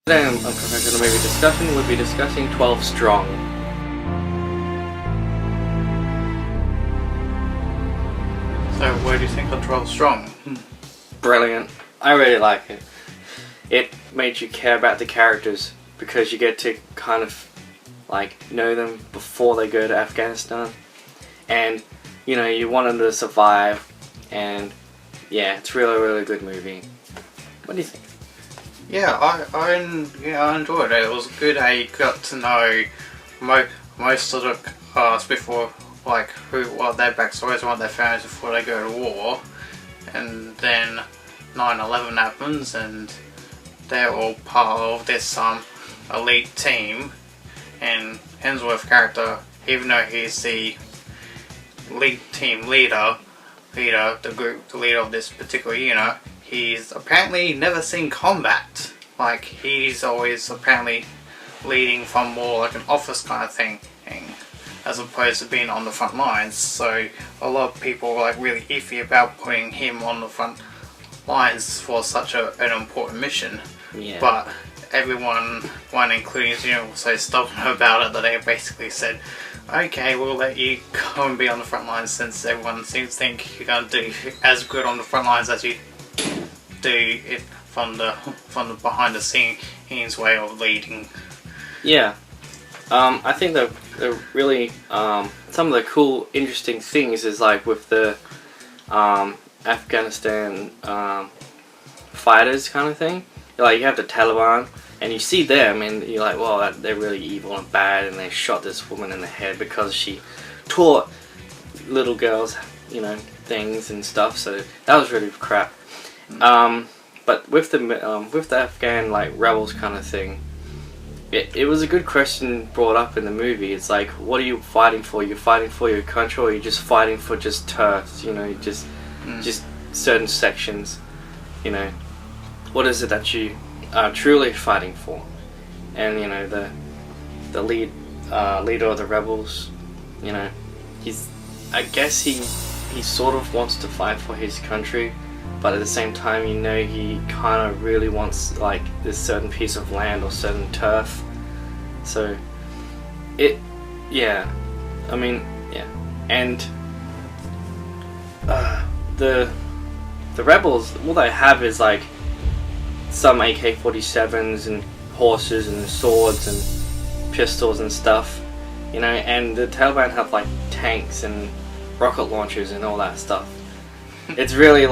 Today on Unprofessional Movie Discussion, we'll be discussing 12 Strong. So, what do you think of 12 Strong? Brilliant. I really like it. It made you care about the characters because you get to kind of know them before they go to Afghanistan. And, you want them to survive. And, yeah, it's really, really good movie. What do you think? Yeah, I enjoyed it. It was good how you got to know most of the cast before, what their backstories, what their families before they go to war. And then 9/11 happens and they're all part of this elite team. And Hemsworth's character, even though he's the team leader, the leader of this particular unit, he's apparently never seen combat. He's always apparently leading from more like an office kind of thing, as opposed to being on the front lines. So a lot of people were really iffy about putting him on the front lines for such an important mission. Yeah. But everyone, including his unit, was so stubborn about it that they basically said, okay, we'll let you go and be on the front lines, since everyone seems to think you're going to do as good on the front lines as you do it from the behind the scenes way of leading. Yeah. I think the really some of the cool, interesting things is with the Afghanistan fighters kind of thing. You have the Taliban, and you see them, and you're like, well, they're really evil and bad, and they shot this woman in the head because she taught little girls, things and stuff. So that was really crap. But with the Afghan rebels kind of thing, it was a good question brought up in the movie. It's what are you fighting for? You're fighting for your country, or you're just fighting for just turfs? Just certain sections. What is it that you are truly fighting for? And the leader of the rebels, I guess he sort of wants to fight for his country. But at the same time, he kind of really wants this certain piece of land or certain turf. So yeah. And the rebels, all they have is some AK-47s and horses and swords and pistols and stuff, and the Taliban have tanks and rocket launchers and all that stuff. It's really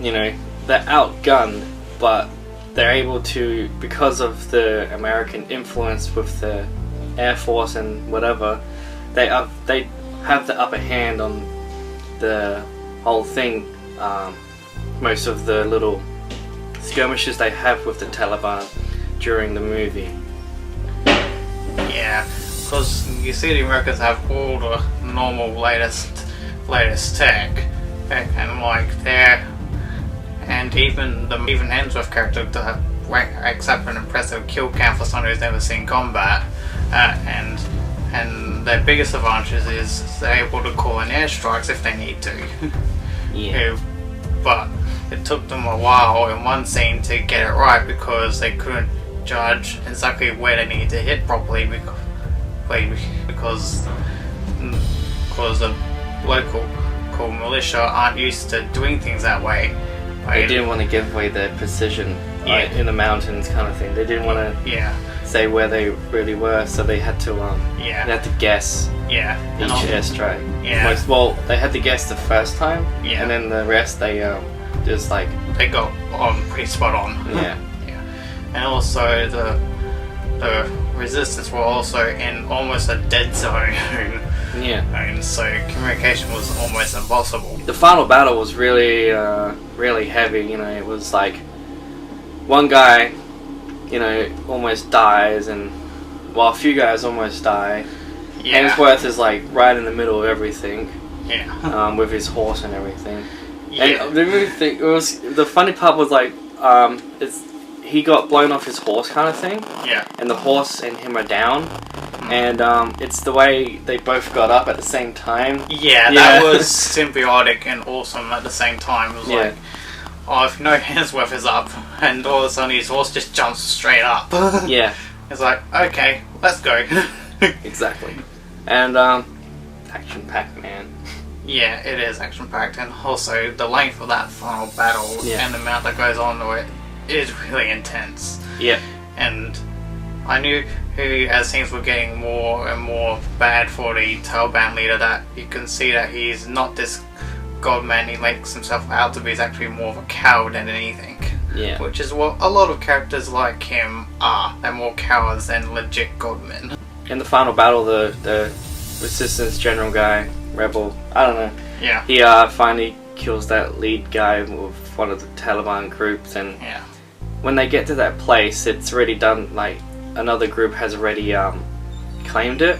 they're outgunned, but they're able to, because of the American influence with the Air Force and whatever, they have the upper hand on the whole thing. Most of the little skirmishes they have with the Taliban during the movie. Yeah, because you see the Americans have all the normal latest tech, and even Hemsworth character to have accept an impressive kill count for someone who's never seen combat, and their biggest advantage is they're able to call in airstrikes if they need to. Yeah. But it took them a while in one scene to get it right because they couldn't judge exactly where they needed to hit properly because the local militia aren't used to doing things that way. They didn't want to give away their precision in the mountains kind of thing. They didn't want to say where they really were, so they had to they had to guess each airstrike. They had to guess the first time, and then the rest they just they got on pretty spot on. Yeah. And also the resistance were also in almost a dead zone. And so communication was almost impossible. The final battle was really really heavy. It was one guy almost dies, and a few guys almost die. Hemsworth is right in the middle of everything. With his horse and everything. And the funny part was he got blown off his horse kind of thing. And the horse and him are down. And it's the way they both got up at the same time. That was symbiotic and awesome at the same time. It was if Hemsworth is up and all of a sudden his horse just jumps straight up. Yeah. It's like, okay, let's go. Exactly. And action-packed, man. Yeah, it is action-packed, and also the length of that final battle Yeah. and the amount that goes on to it is really intense. Yeah. And I knew as things were getting more and more bad for the Taliban leader, that you can see that he's not this godman he makes himself out to be. He's actually more of a coward than anything. Yeah. Which is what a lot of characters like him are. They're more cowards than legit godmen. In the final battle, the resistance general guy, rebel, I don't know. Yeah. He finally kills that lead guy with one of the Taliban groups, and Yeah. when they get to that place, it's already done. Like another group has already claimed it,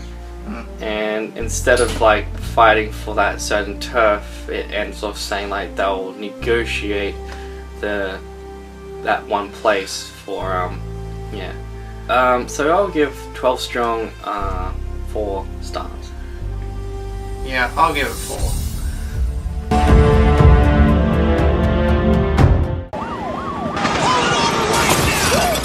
and instead of like fighting for that certain turf, it ends off saying like they'll negotiate that one place for so I'll give 12 Strong 4 stars. Yeah, I'll give it 4.